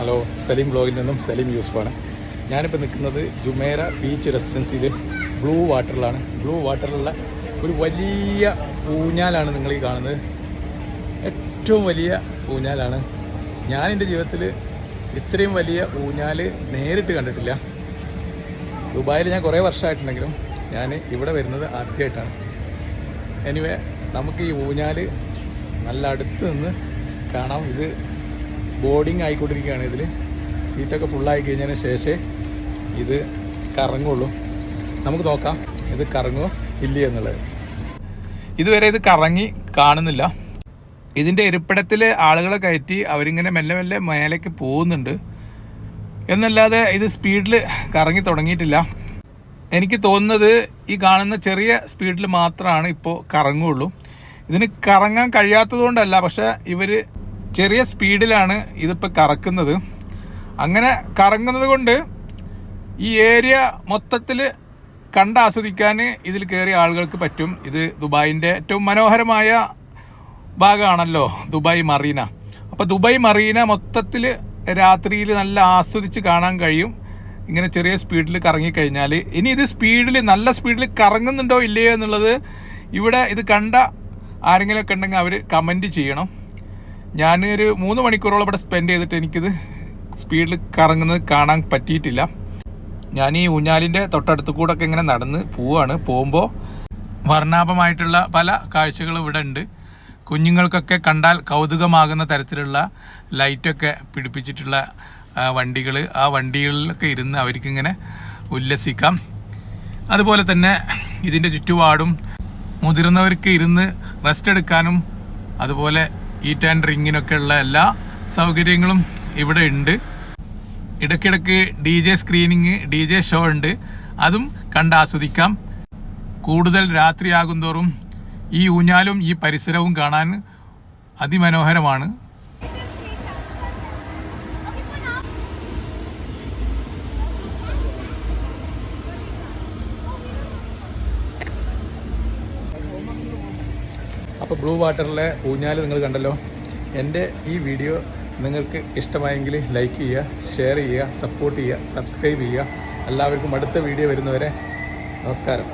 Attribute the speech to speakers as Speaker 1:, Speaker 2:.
Speaker 1: Hello, Saleem ബ്ലോഗിൽ നിന്നും സലീം യൂസുഫാണ്. ഞാനിപ്പോൾ നിൽക്കുന്നത് ജുമേറ ബീച്ച് റെസിഡൻസിയിൽ ബ്ലൂ വാട്ടറിലാണ്. ബ്ലൂ വാട്ടറിലുള്ള ഒരു വലിയ ഊഞ്ഞാലാണ് നിങ്ങൾ ഈ കാണുന്നത്. ഏറ്റവും വലിയ ഊഞ്ഞാലാണ്. ഞാനെൻ്റെ ജീവിതത്തിൽ ഇത്രയും വലിയ ഊഞ്ഞാൽ നേരിട്ട് കണ്ടിട്ടില്ല. ദുബായിൽ ഞാൻ കുറേ വർഷമായിട്ടുണ്ടെങ്കിലും ഞാൻ ഇവിടെ വരുന്നത് ആദ്യമായിട്ടാണ്. എനിവേ, നമുക്ക് ഈ ഊഞ്ഞാൽ നല്ല അടുത്ത് നിന്ന് കാണാം. ഇത് ബോർഡിങ് ആയിക്കൊണ്ടിരിക്കുകയാണ്. ഇതിൽ സീറ്റൊക്കെ ഫുള്ളായി കഴിഞ്ഞതിന് ശേഷമേ ഇത് കറങ്ങുള്ളൂ. നമുക്ക് നോക്കാം ഇത് കറങ്ങുമോ ഇല്ല എന്നുള്ളത്. ഇതുവരെ ഇത് കറങ്ങി കാണുന്നില്ല. ഇതിൻ്റെ ഇരിപ്പിടത്തിൽ ആളുകളെ കയറ്റി അവരിങ്ങനെ മെല്ലെ മെല്ലെ മേലേക്ക് പോകുന്നുണ്ട് എന്നല്ലാതെ ഇത് സ്പീഡിൽ കറങ്ങി തുടങ്ങിയിട്ടില്ല. എനിക്ക് തോന്നുന്നത് ഈ കാണുന്ന ചെറിയ സ്പീഡിൽ മാത്രമാണ് ഇപ്പോൾ കറങ്ങുള്ളൂ. ഇതിന് കറങ്ങാൻ കഴിയാത്തത് കൊണ്ടല്ല, പക്ഷേ ഇവർ ചെറിയ സ്പീഡിലാണ് ഇതിപ്പോൾ കറക്കുന്നത്. അങ്ങനെ കറങ്ങുന്നത് കൊണ്ട് ഈ ഏരിയ മൊത്തത്തിൽ കണ്ടാസ്വദിക്കാൻ ഇതിൽ കയറിയ ആളുകൾക്ക് പറ്റും. ഇത് ദുബായിൻ്റെ ഏറ്റവും മനോഹരമായ ഭാഗമാണല്ലോ ദുബായ് മറീന. അപ്പോൾ ദുബായ് മറീന മൊത്തത്തിൽ രാത്രിയിൽ നല്ല ആസ്വദിച്ച് കാണാൻ കഴിയും ഇങ്ങനെ ചെറിയ സ്പീഡിൽ കറങ്ങിക്കഴിഞ്ഞാൽ. ഇനി ഇത് നല്ല സ്പീഡിൽ കറങ്ങുന്നുണ്ടോ ഇല്ലയോ എന്നുള്ളത് ഇവിടെ ഇത് കണ്ട ആരെങ്കിലുമൊക്കെ ഉണ്ടെങ്കിൽ അവർ കമൻറ്റ് ചെയ്യണം. ഞാനൊരു 3 മണിക്കൂറോളം ഇവിടെ സ്പെൻഡ് ചെയ്തിട്ട് എനിക്കിത് സ്പീഡിൽ കറങ്ങുന്നത് കാണാൻ പറ്റിയിട്ടില്ല. ഞാൻ ഈ ഊഞ്ഞാലിൻ്റെ തൊട്ടടുത്ത് കൂടെ ഒക്കെ ഇങ്ങനെ നടന്ന് പോവുകയാണ്. പോകുമ്പോൾ വർണ്ണാഭമായിട്ടുള്ള പല കാഴ്ചകളും ഇവിടെ ഉണ്ട്. കുഞ്ഞുങ്ങൾക്കൊക്കെ കണ്ടാൽ കൗതുകമാകുന്ന തരത്തിലുള്ള ലൈറ്റൊക്കെ പിടിപ്പിച്ചിട്ടുള്ള വണ്ടികൾ, ആ വണ്ടികളിലൊക്കെ ഇരുന്ന് അവർക്കിങ്ങനെ ഉല്ലസിക്കാം. അതുപോലെ തന്നെ ഇതിൻ്റെ ചുറ്റുപാടും മുതിർന്നവർക്ക് ഇരുന്ന് റെസ്റ്റ് എടുക്കാനും അതുപോലെ ഈറ്റ് ആൻഡ് ഡ്രിങ്കിനൊക്കെ ഉള്ള എല്ലാ സൗകര്യങ്ങളും ഇവിടെ ഉണ്ട്. ഇടയ്ക്കിടയ്ക്ക് DJ സ്ക്രീനിങ്, DJ ഷോ ഉണ്ട്. അതും കണ്ട് ആസ്വദിക്കാം. കൂടുതൽ രാത്രിയാകും തോറും ഈ ഊഞ്ഞാലും ഈ പരിസരവും കാണാൻ അതിമനോഹരമാണ്. അപ്പോൾ ബ്ലൂ വാട്ടറിലെ ഊഞ്ഞാൽ നിങ്ങൾ കണ്ടല്ലോ. എൻ്റെ ഈ വീഡിയോ നിങ്ങൾക്ക് ഇഷ്ടമായെങ്കിൽ ലൈക്ക് ചെയ്യുക, ഷെയർ ചെയ്യുക, സപ്പോർട്ട് ചെയ്യുക, സബ്സ്ക്രൈബ് ചെയ്യുക. എല്ലാവർക്കും അടുത്ത വീഡിയോ വരുന്നവരെ നമസ്കാരം.